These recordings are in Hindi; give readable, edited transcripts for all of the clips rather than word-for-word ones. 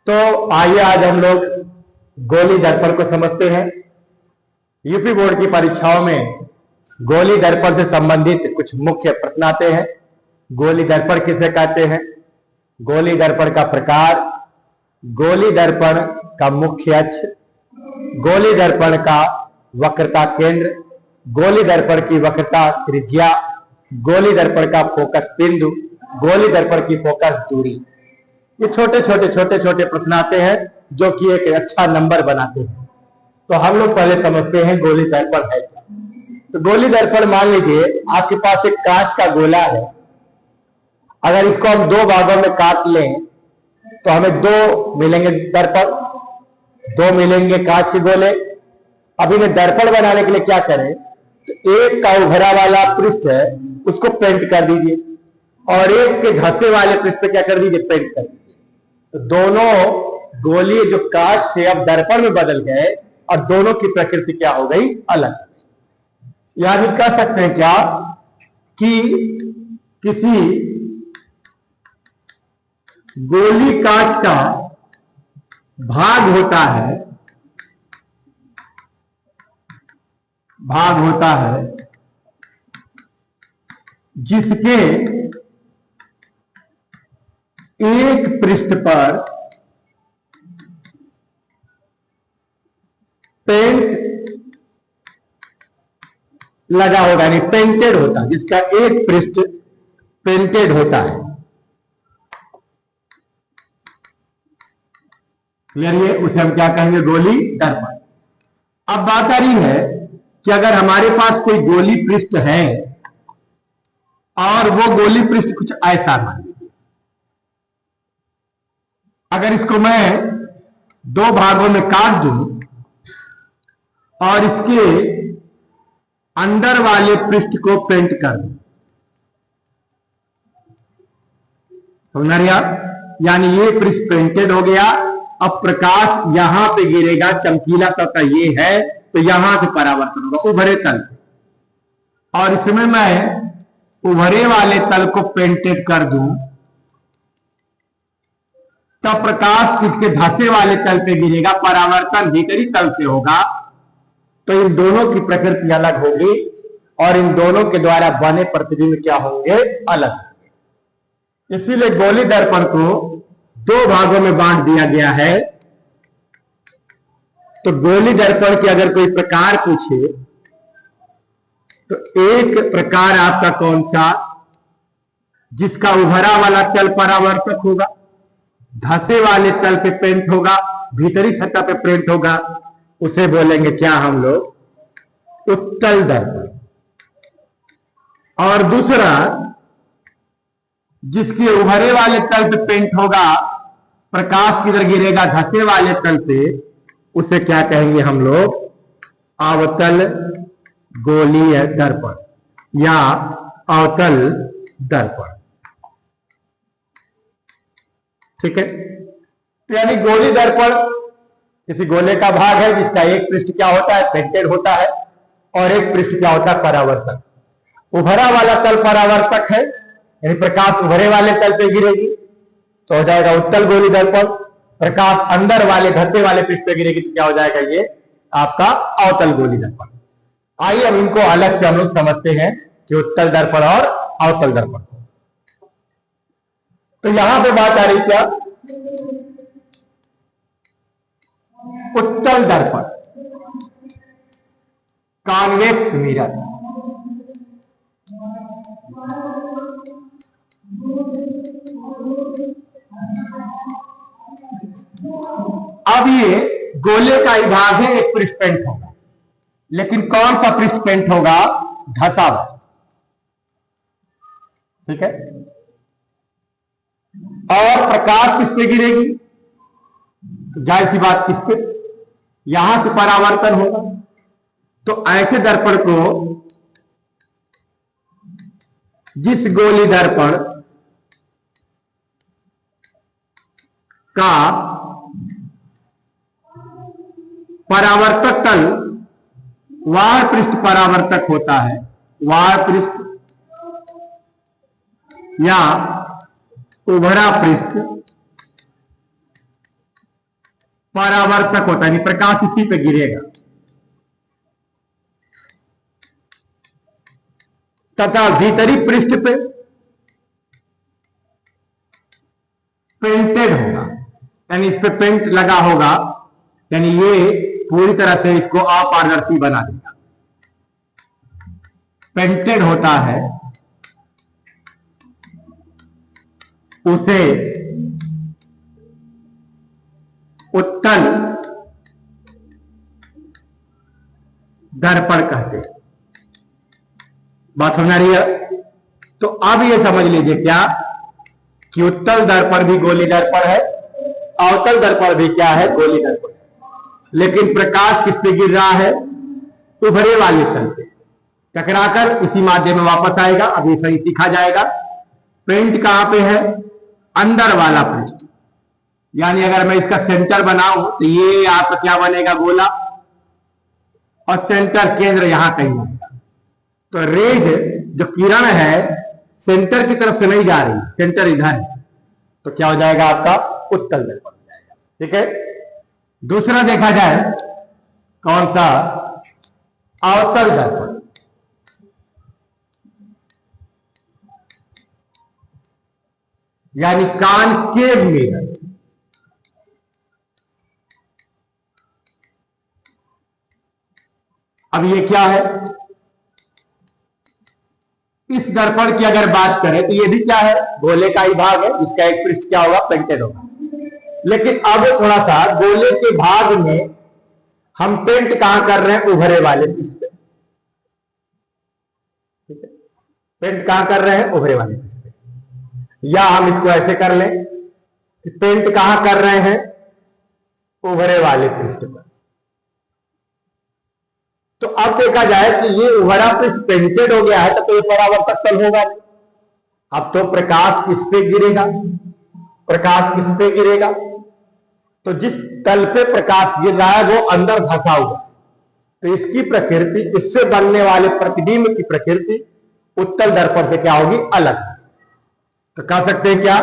तो आइए आज हम लोग गोली दर्पण को समझते हैं। यूपी बोर्ड की परीक्षाओं में गोली दर्पण से संबंधित कुछ मुख्य प्रश्न आते हैं। गोली दर्पण किसे कहते हैं, गोली दर्पण का प्रकार, गोली दर्पण का मुख्य अक्ष, गोली दर्पण का वक्रता केंद्र, गोली दर्पण की वक्रता त्रिज्या, गोली दर्पण का फोकस बिंदु, गोली दर्पण की फोकस दूरी। ये छोटे छोटे प्रश्न आते हैं जो कि एक अच्छा नंबर बनाते हैं। तो हम लोग पहले समझते हैं गोली दर्पण है क्या। तो गोली दर्पण, मान लीजिए आपके पास एक कांच का गोला है। अगर इसको हम दो भागों में काट लें तो हमें दो मिलेंगे दर्पण, दो मिलेंगे कांच के गोले। अब इन्हें दर्पण बनाने के लिए क्या करें, तो एक का उभरा वाला पृष्ठ है उसको पेंट कर दीजिए और एक के धंसे वाले पृष्ठ पे क्या कर दीजिए, पेंट कर दीजिए। तो दोनों गोली जो कांच थे अब दर्पण में बदल गए और दोनों की प्रकृति क्या हो गई, अलग। यानी कह सकते हैं क्या कि किसी गोली कांच का भाग होता है जिसके एक पृष्ठ पर पेंट लगा होगा, यानी पेंटेड होता है, जिसका एक पृष्ठ पेंटेड होता है। क्लियर? ये उसे हम क्या कहेंगे, गोली दर्पण। अब बात आ रही है कि अगर हमारे पास कोई गोली पृष्ठ है और वो गोली पृष्ठ कुछ ऐसा, मान लीजिए अगर इसको मैं दो भागों में काट दूं और इसके अंदर वाले पृष्ठ को पेंट कर दूं, समझ रहे आप? यानी ये पृष्ठ पेंटेड हो गया। अब प्रकाश यहां पे गिरेगा, चमकीला सतह ये है तो यहां से परावर्तन होगा उभरे तल पे, और इसमें मैं उभरे वाले तल को पेंटेड कर दूं तब प्रकाश इसके धंसे वाले तल पे गिरेगा, परावर्तन भीतरी तल से होगा। तो इन दोनों की प्रकृति अलग होगी और इन दोनों के द्वारा बने प्रतिबिंब क्या होंगे, अलग। इसीलिए गोली दर्पण को दो भागों में बांट दिया गया है। तो गोली दर्पण के अगर कोई प्रकार पूछे तो एक प्रकार आपका कौन सा, जिसका उभरा वाला तल परावर्तक होगा, धंसे वाले तल पे पेंट होगा, भीतरी सतह पे पेंट होगा, उसे बोलेंगे क्या हम लोग, उत्तल दर्पण। और दूसरा जिसके उभरे वाले तल पे पेंट होगा, प्रकाश किधर गिरेगा, धंसे वाले तल पे, उसे क्या कहेंगे हम लोग, अवतल गोलीय दर्पण या अवतल दर्पण। ठीक है? तो यानी गोली दर्पण किसी गोले का भाग है जिसका एक पृष्ठ क्या होता है, पेंटेड होता है, और एक पृष्ठ क्या होता है, परावर्तक। उभरा वाला तल परावर्तक है, यानी प्रकाश उभरे वाले तल पे गिरेगी तो हो जाएगा उत्तल गोली दर्पण। प्रकाश अंदर वाले धंसे वाले पृष्ठ पे गिरेगी तो क्या हो जाएगा, ये आपका अवतल गोली दर्पण। आइए अब इनको अलग से हम लोग समझते हैं कि उत्तल दर्पण और अवतल दर्पण। तो यहां पे बात आ रही क्या, उत्तल दर्पण, कॉन्वेक्स मिरर। अब ये गोले का ही भाग है, एक पृष्ठ पेंट होगा, लेकिन कौन सा पृष्ठ पेंट होगा, धंसा हुआ। ठीक है? और प्रकाश किस पे गिरेगी, तो जाहिर सी बात किस पे, यहां से परावर्तन होगा। तो ऐसे दर्पण को, जिस गोली दर्पण का परावर्तक तल वार पृष्ठ परावर्तक होता है, वार पृष्ठ या उभरा पृष्ठ परावर्तक होता है, प्रकाश इसी पे गिरेगा, तथा भीतरी पृष्ठ पे पेंटेड होगा, यानी इस पे पेंट लगा होगा, यानी ये पूरी तरह से इसको अपारदर्शी बना देगा। पेंटेड होता है उसे उत्तल दर्पण कहते हैं। बात समझ आ रही है? तो अब ये समझ लीजिए क्या कि उत्तल दर्पण भी गोली दर्पण है, अवतल दर्पण भी क्या है, गोली दर्पण है। लेकिन प्रकाश किस पे गिर रहा है? उभरे वाले तल पे टकराकर उसी माध्यम में वापस आएगा। अब ये सही सीखा जाएगा। पेंट कहां पे है? अंदर वाला पृष्ठ, यानी अगर मैं इसका सेंटर बनाऊं तो ये आपका क्या बनेगा? गोला, और सेंटर केंद्र यहां कहीं होगा। तो रेज जो किरण है सेंटर की तरफ से नहीं जा रही, सेंटर इधर है, तो क्या हो जाएगा? आपका उत्तल दर्पण हो जाएगा। ठीक है। दूसरा देखा जाए कौन सा? अवतल दर्पण। यानी कॉनकेव मिरर। अब ये क्या है? इस दर्पण की अगर बात करें तो ये भी क्या है? गोले का ही भाग है, जिसका एक पृष्ठ क्या होगा? पेंटेड होगा। लेकिन अब थोड़ा सा गोले के भाग में हम पेंट कहां कर रहे हैं? उभरे वाले पृष्ठ पे। ठीक है, पेंट कहां कर रहे हैं? उभरे वाले पृष्ठ पे। या हम इसको ऐसे कर लें कि पेंट कहां कर रहे हैं? उभरे वाले पृष्ठ पर। तो अब देखा जाए कि ये उभरा पृष्ठ पेंटेड हो गया है, तो ये परावर्तक तल होगा। अब तो प्रकाश किस पे गिरेगा? प्रकाश किस पे गिरेगा? तो जिस तल पे प्रकाश गिर रहा है वो अंदर धंसा हुआ, तो इसकी प्रकृति, इससे बनने वाले प्रतिबिंब की प्रकृति उत्तल दर्पण से क्या होगी? अलग। तो कह सकते हैं क्या?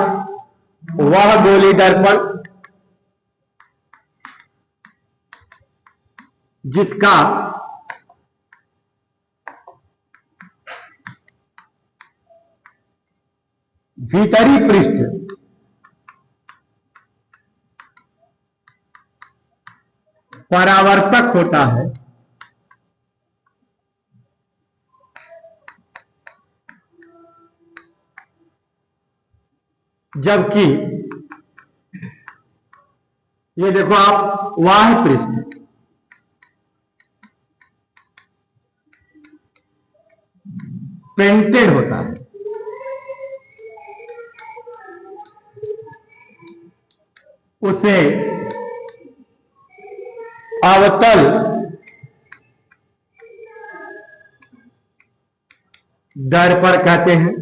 वह गोली दर्पण जिसका भीतरी पृष्ठ परावर्तक होता है, जबकि ये देखो आप, बाह्य पृष्ठ पेंटेड होता है। उसे अवतल दर्पण कहते हैं।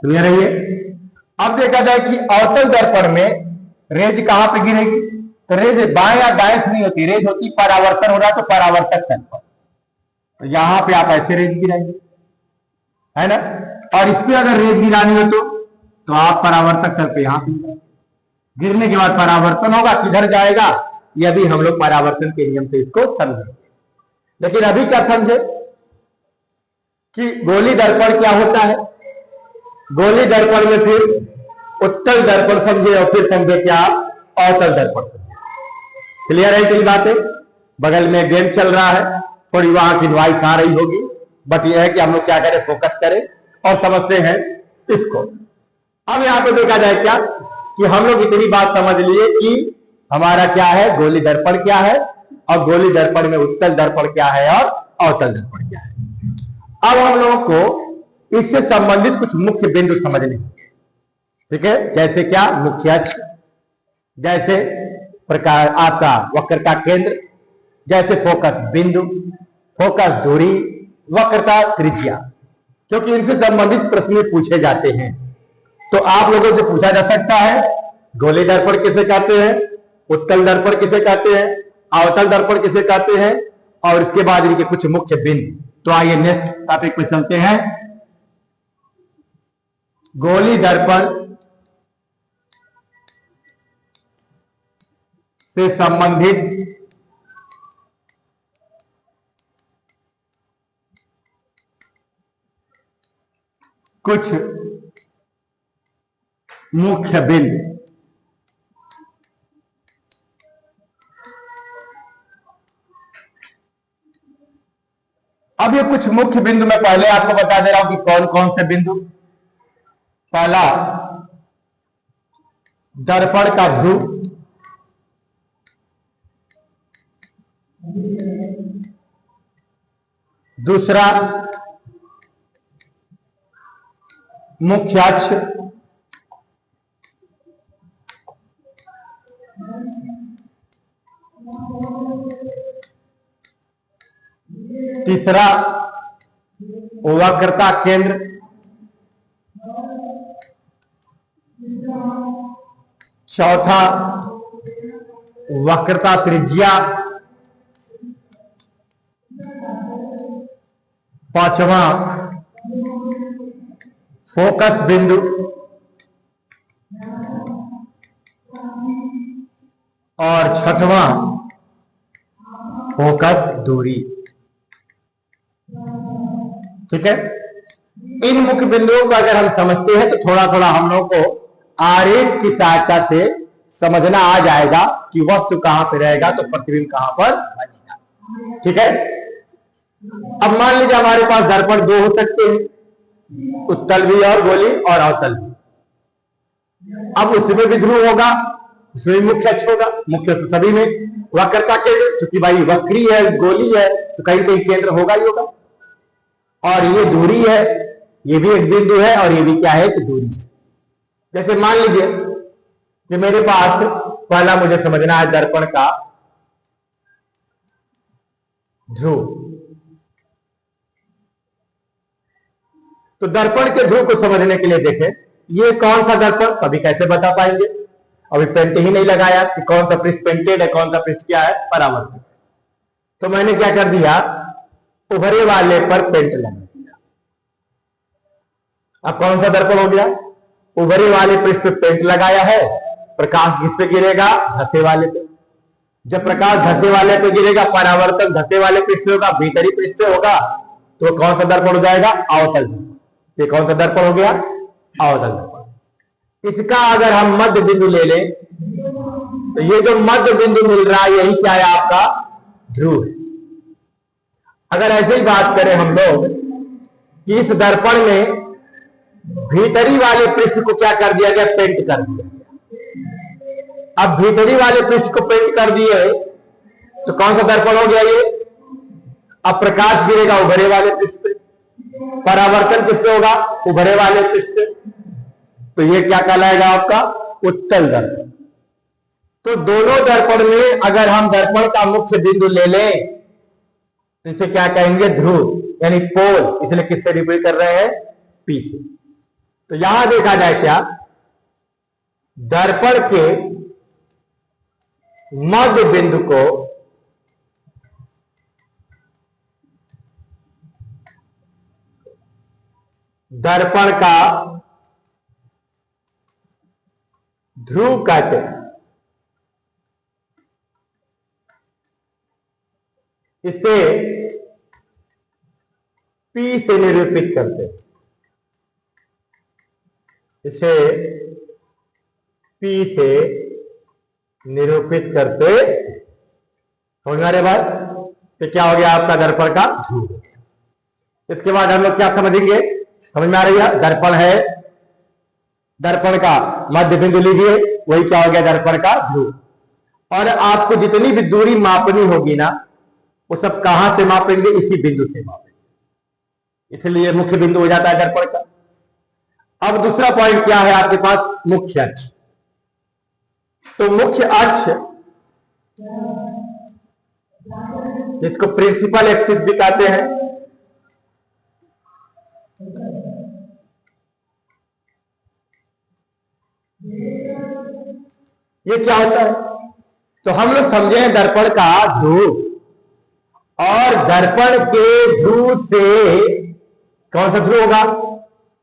क्लियर है ये? अब देखा जाए कि अवतल दर्पण में रेज कहां पे गिरेगी? तो रेज बाएं या दाएं से नहीं होती, रेज होती परावर्तन हो रहा तो परावर्तक तल पर। तो यहां पे आप ऐसे रेज गिराएंगे, है ना? और इस पे अगर रेज गिरानी हो तो आप परावर्तक तल पे यहां पे गिरने के बाद परावर्तन होगा, किधर जाएगा? ये अभी हम लोग परावर्तन के नियम से इसको समझेंगे। लेकिन अभी क्या समझे कि गोली दर्पण क्या होता है? गोली दर्पण में फिर उत्तल दर्पण समझे और फिर समझे क्या? अवतल दर्पण। क्लियर है इतनी बातें? बगल में गेम चल रहा है, थोड़ी वहां की नॉइस आ रही होगी, बट यह है कि हम लोग क्या करें? फोकस करें और समझते हैं इसको। अब यहां पे देखा जाए क्या कि हम लोग इतनी बात समझ लिए कि हमारा क्या है? गोली दर्पण क्या है, और गोली दर्पण में उत्तल दर्पण क्या है और अवतल दर्पण क्या है। अब हम लोगों को इससे संबंधित कुछ मुख्य बिंदु समझने होंगे। ठीक है? जैसे क्या? मुख्य अक्ष, जैसे प्रकार आपका वक्रता केंद्र, जैसे फोकस बिंदु, फोकस दूरी, वक्रता त्रिज्या, क्योंकि इनसे संबंधित प्रश्न पूछे जाते हैं। तो आप लोगों से पूछा जा सकता है गोली दर्पण किसे कहते हैं, उत्तल दर्पण किसे कहते हैं, अवतल दर्पण किसे कहते हैं, और इसके बाद इनके कुछ मुख्य बिंदु। तो आइए नेक्स्ट टॉपिक पे चलते हैं। गोली दर्पण से संबंधित कुछ मुख्य बिंदु। अब ये कुछ मुख्य बिंदु मैं पहले आपको बता दे रहा हूं कि कौन कौन से बिंदु। पहला, दर्पण का ध्रुव। दूसरा, मुख्य अक्ष। तीसरा, वक्रता केंद्र। चौथा, वक्रता त्रिज्या। पांचवा, फोकस बिंदु। और छठवां, फोकस दूरी। ठीक है। इन मुख्य बिंदुओं को अगर हम समझते हैं तो थोड़ा थोड़ा हम लोग को आरेख की सहायता से समझना आ जाएगा कि वस्तु कहां पे रहेगा तो प्रतिबिंब कहां पर बनेगा। ठीक है। अब मान लीजिए हमारे पास दर्पण दो हो सकते हैं, उत्तल भी और गोली और अवतल भी। अब उसमें भी ध्रुव होगा, उसमें मुख्य अक्ष होगा। मुख्य तो सभी में, वक्रता केंद्र क्योंकि भाई वक्री है, गोली है तो कहीं कहीं केंद्र होगा ही होगा। और ये दूरी है, ये भी एक बिंदु है और ये भी क्या है कि दूरी है। जैसे मान लीजिए कि मेरे पास पहला मुझे समझना है दर्पण का ध्रुव। तो दर्पण के ध्रुव को समझने के लिए देखें, ये कौन सा दर्पण, कभी कैसे बता पाएंगे, अभी पेंट ही नहीं लगाया कि कौन सा पृष्ठ पेंटेड है, कौन सा पृष्ठ क्या है परावर्तित। तो मैंने क्या कर दिया, उभरे वाले पर पेंट लगा दिया। अब कौन सा दर्पण हो गया, उभरे वाले पृष्ठ पे पेंट लगाया है, प्रकाश किस पे गिरेगा, धसे वाले पे। जब प्रकाश धसे वाले पे गिरेगा, परावर्तन धसे वाले पृष्ठ होगा, भीतरी पृष्ठ होगा, तो कौन सा दर्पण हो जाएगा, अवतल दर्पण। ये कौन सा दर्पण हो गया, अवतल दर्पण। इसका अगर हम मध्य बिंदु ले लें तो ये जो मध्य बिंदु मिल रहा है यही क्या है, आपका ध्रुव है। अगर ऐसे ही बात करें हम लोग कि इस दर्पण में भीतरी वाले पृष्ठ को क्या कर दिया गया, पेंट कर दिया गया। अब भीतरी वाले पृष्ठ को पेंट कर दिए तो कौन सा दर्पण हो गया ये, अब प्रकाश गिरेगा उभरे वाले पृष्ठ पे, परावर्तन किस पे होगा, उभरे वाले पृष्ठ पे। तो ये क्या कहलाएगा आपका, उत्तल दर्पण। तो दोनों दर्पण में अगर हम दर्पण का मुख्य बिंदु ले लें तो इसे क्या कहेंगे, ध्रुव, यानी पोल। इसलिए किससे रिप्रेजेंट कर रहे हैं, पी से। तो यहां देखा जाए क्या, दर्पण के मध्य बिंदु को दर्पण का ध्रुव कहते हैं। इसे P से निरूपित करते हैं, इसे P से निरूपित करते। समझ में आ रही बात, तो क्या हो गया आपका दर्पण का ध्रुव। इसके बाद हम लोग क्या समझेंगे, समझ में आ रही है, दर्पण है, दर्पण का मध्य बिंदु लीजिए, वही क्या हो गया, दर्पण का ध्रुव। और आपको जितनी भी दूरी मापनी होगी ना, वो सब कहां से मापेंगे, इसी बिंदु से मापेंगे। इसलिए मुख्य बिंदु हो जाता है दर्पण का। अब दूसरा पॉइंट क्या है आपके पास, मुख्य अक्ष। तो मुख्य अक्ष जिसको प्रिंसिपल एक्सिस भी कहते हैं, ये क्या होता है, तो हम लोग समझे हैं दर्पण का ध्रुव, और दर्पण के ध्रुव से कौन सा ध्रुव होगा,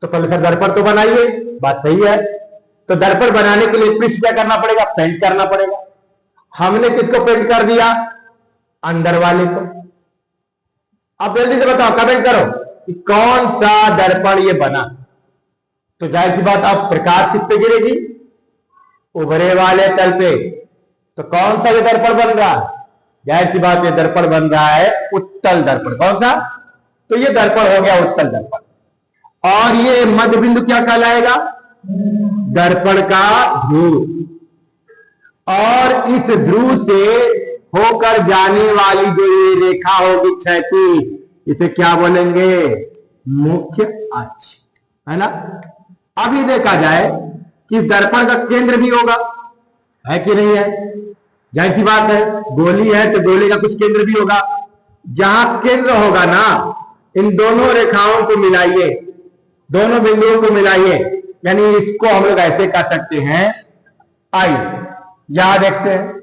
तो पहले सर दर्पण तो बनाइए, बात सही है। तो दर्पण बनाने के लिए पृष्ठ क्या करना पड़ेगा, पेंट करना पड़ेगा। हमने किसको पेंट कर दिया? अंदर वाले को। अब जल्दी से बताओ, कमेंट करो कि कौन सा दर्पण ये बना। तो जाहिर सी बात, अब प्रकाश किस पे गिरेगी? उभरे वाले तल पे। तो कौन सा ये दर्पण बन रहा है? जाहिर सी बात, ये दर्पण बन रहा है उत्तल दर्पण। कौन सा? तो ये दर्पण हो गया उत्तल दर्पण। और ये मध्य बिंदु क्या कहलाएगा? दर्पण का ध्रुव। और इस ध्रुव से होकर जाने वाली जो ये रेखा होगी क्षैतिज, इसे क्या बोलेंगे? मुख्य अक्ष, है ना। अभी देखा जाए कि दर्पण का केंद्र भी होगा, है कि नहीं है? जाहिर सी बात है, गोली है तो गोले का कुछ केंद्र भी होगा। जहां केंद्र होगा ना, इन दोनों रेखाओं को मिलाइए, दोनों बिंदुओं को मिलाइए, यानी इसको हम लोग ऐसे कह सकते हैं आई। यहां देखते हैं,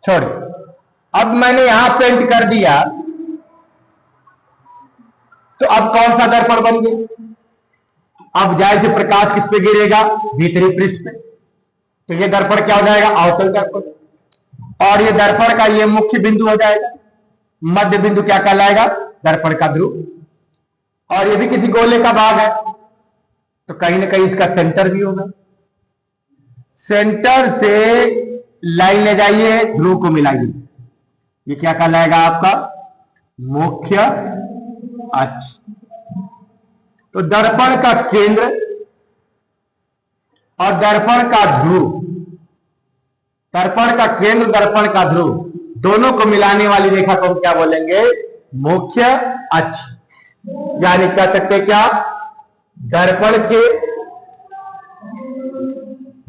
छोड़िए। अब मैंने यहां पेंट कर दिया, तो अब कौन सा दर्पण बन गया? अब जाहिर से प्रकाश किस पे गिरेगा? भीतरी पृष्ठ पे। तो ये दर्पण क्या हो जाएगा? अवतल दर्पण। और ये दर्पण का ये मुख्य बिंदु हो जाएगा। मध्य बिंदु क्या कहलाएगा? दर्पण का ध्रुव। और ये भी किसी गोले का भाग है, तो कहीं ना कहीं इसका सेंटर भी होगा। सेंटर से लाइन ले जाइए, ध्रुव को मिलाइए, ये क्या कहलाएगा? आपका मुख्य अक्ष। तो दर्पण का केंद्र और दर्पण का ध्रुव, दर्पण का केंद्र, दर्पण का ध्रुव, दोनों को मिलाने वाली रेखा को हम क्या बोलेंगे? मुख्य अक्ष। यानी कह सकते क्या? दर्पण के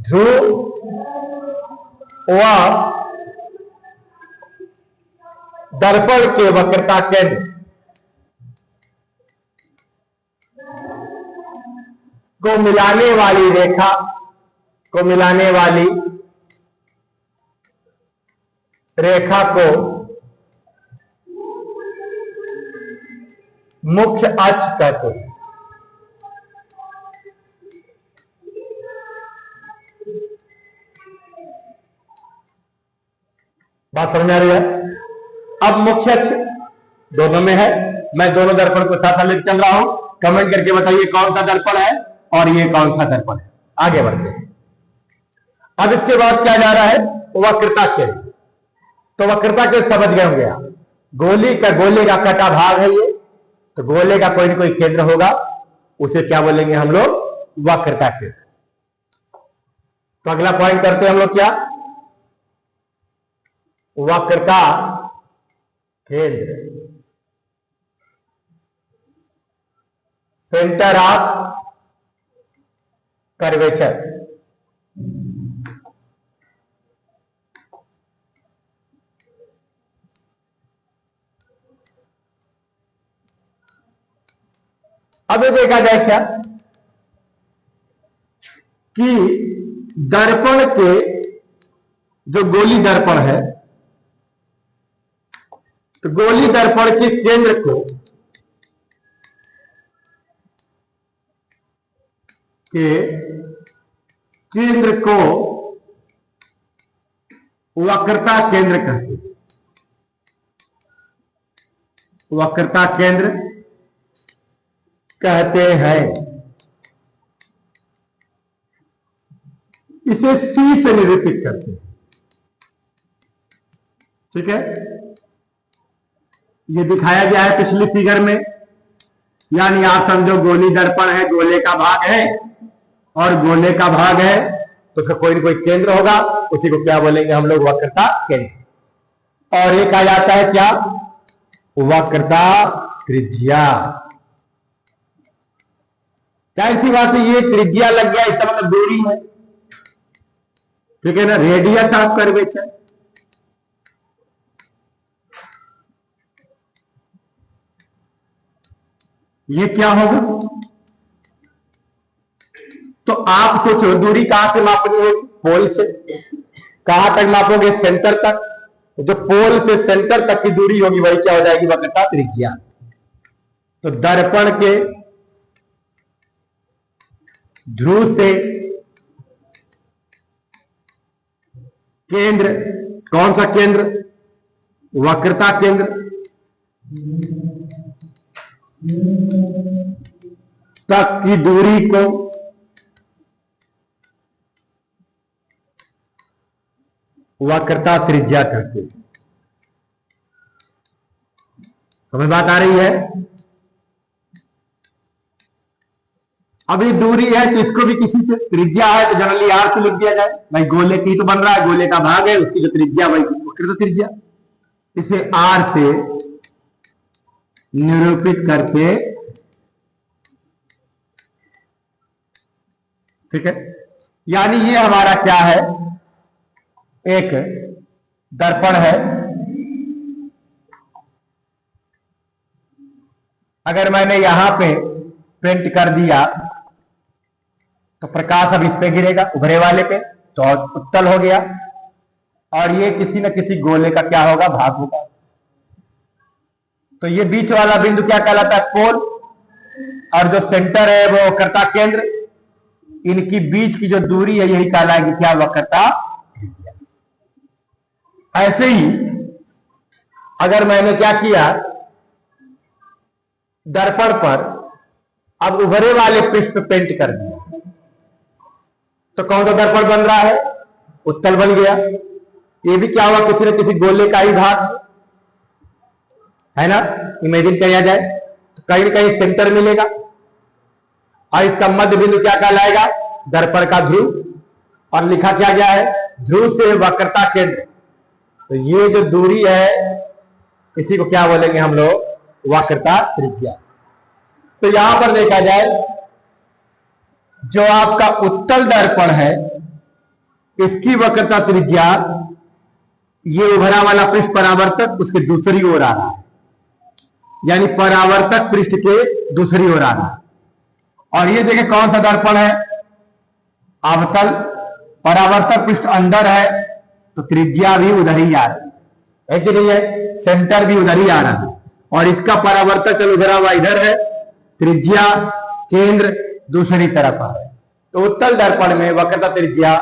ध्रुव व दर्पण के वक्रता केंद्र को मिलाने वाली रेखा, को मिलाने वाली रेखा को मुख्य अक्ष कहते हैं। बात समझ आ रही है? अब मुख्य अक्ष दोनों में है, मैं दोनों दर्पण को साथ लेकर चल रहा हूं। कमेंट करके बताइए कौन सा दर्पण है और ये कौन सा दर्पण है। आगे बढ़ते हैं। अब इसके बाद क्या जा रहा है? वक्रता केंद्र। तो वक्रता के समझ गए होंगे आप, गोले का कटा भाग है ये, तो गोले का कोई ना कोई केंद्र होगा, उसे क्या बोलेंगे हम लोग? वक्रता केंद्र। तो अगला पॉइंट करते हैं हम लोग क्या? वक्रता केंद्र, सेंटर ऑफ कर्वेचर। अब ये देखा जाए क्या कि दर्पण के जो गोली दर्पण है, तो गोली दर्पण के केंद्र को वक्रता केंद्र कहते हैं। वक्रता केंद्र कहते हैं। इसे C से निरूपित करते हैं। ठीक है, ये दिखाया गया है पिछली फिगर में। यानी आप समझो गोली दर्पण है, गोले का भाग है, और गोले का भाग है तो उसका कोई ना कोई केंद्र होगा, उसी को क्या बोलेंगे हम लोग? वक्रता केंद्र। और एक आ जाता है क्या? वक्रता त्रिज्या। क्या इसी बात से ये त्रिज्या लग गया, इसका मतलब दूरी है। ठीक है ना, रेडियस ऑफ कर्वेचर। ये क्या होगा? तो आप सोचो दूरी कहां से मापनी होगी? पोल से। कहां तक मापोगे? सेंटर तक। जो पोल से सेंटर तक की दूरी होगी वही क्या हो जाएगी? वक्रता त्रिज्या। तो दर्पण के ध्रुव से केंद्र, कौन सा केंद्र? वक्रता केंद्र, तक की दूरी को वक्रता त्रिज्या कहते हैं। समझ बात आ रही है? अभी दूरी है तो इसको भी किसी से, त्रिज्या है तो जनरली आर से लिख दिया जाए। भाई गोले की तो बन रहा है, गोले का भाग है, उसकी जो त्रिज्या वही वक्रता त्रिज्या। इसे आर से निरूपित करके, ठीक है, यानी ये हमारा क्या है? एक दर्पण है। अगर मैंने यहां पे पेंट कर दिया तो प्रकाश अब इस पे गिरेगा, उभरे वाले पे, तो उत्तल हो गया। और ये किसी न किसी गोले का क्या होगा? भाग होगा। तो ये बीच वाला बिंदु क्या कहलाता है? पोल। और जो सेंटर है वो वक्रता केंद्र। इनकी बीच की जो दूरी है यही कहलाएगी क्या? वक्रता त्रिज्या। ऐसे ही अगर मैंने क्या किया, दर्पण पर अब उभरे वाले पृष्ठ पे पेंट कर दिया, तो कौन सा दर्पण बन रहा है? उत्तल बन गया। ये भी क्या हुआ? किसी न किसी गोले का ही भाग है ना। इमेजिन किया जाए तो कहीं न कहीं सेंटर मिलेगा और इसका मध्य बिंदु क्या कहलाएगा? दर्पण का ध्रुव। और लिखा क्या गया है? ध्रुव से वक्रता केंद्र। तो ये जो दूरी है इसी को क्या बोलेंगे हम लोग? वक्रता त्रिज्या। तो यहां पर देखा जाए जो आपका उत्तल दर्पण है इसकी वक्रता त्रिज्या, ये उभरा वाला पृष्ठ परावर्तक उसके दूसरी ओर आ रहा है, यानी परावर्तक पृष्ठ के दूसरी ओर आ रहा है। और ये देखें कौन सा दर्पण है? अवतल। परावर्तक पृष्ठ अंदर है तो त्रिज्या भी उधर ही आ रही है कि नहीं है? सेंटर भी उधर ही आ रहा है। और इसका परावर्तक तल उधरा हुआ इधर है, त्रिज्या केंद्र दूसरी तरफ आ रहा है। तो उत्तल दर्पण में वक्रता त्रिज्या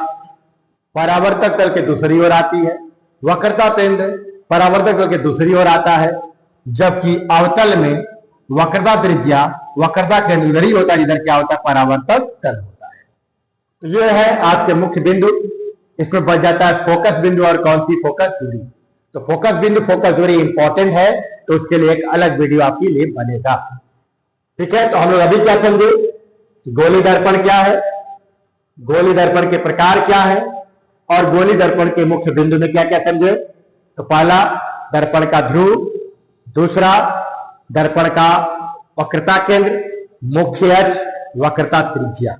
परावर्तक तल के दूसरी ओर आती है, वक्रता केंद्र परावर्तक तल के दूसरी ओर आता है, जबकि अवतल में वक्रता त्रिज्या वक्रता केंद्र उधर ही होता है जिधर क्या होता है? परावर्तक तल होता है। तो ये है आपके मुख्य बिंदु। इसमें बच जाता है फोकस बिंदु और कौन सी? फोकस दूरी। तो फोकस बिंदु फोकस दूरी इंपॉर्टेंट है, तो उसके लिए एक अलग वीडियो आपके लिए बनेगा। ठीक है, तो हम लोग अभी क्या समझे? गोली दर्पण क्या है, गोली दर्पण के प्रकार क्या है, और गोली दर्पण के मुख्य बिंदु में क्या क्या समझे। तो पहला दर्पण का ध्रुव, दूसरा दर्पण का वक्रता केंद्र, मुख्य अक्ष, वक्रता त्रिज्या।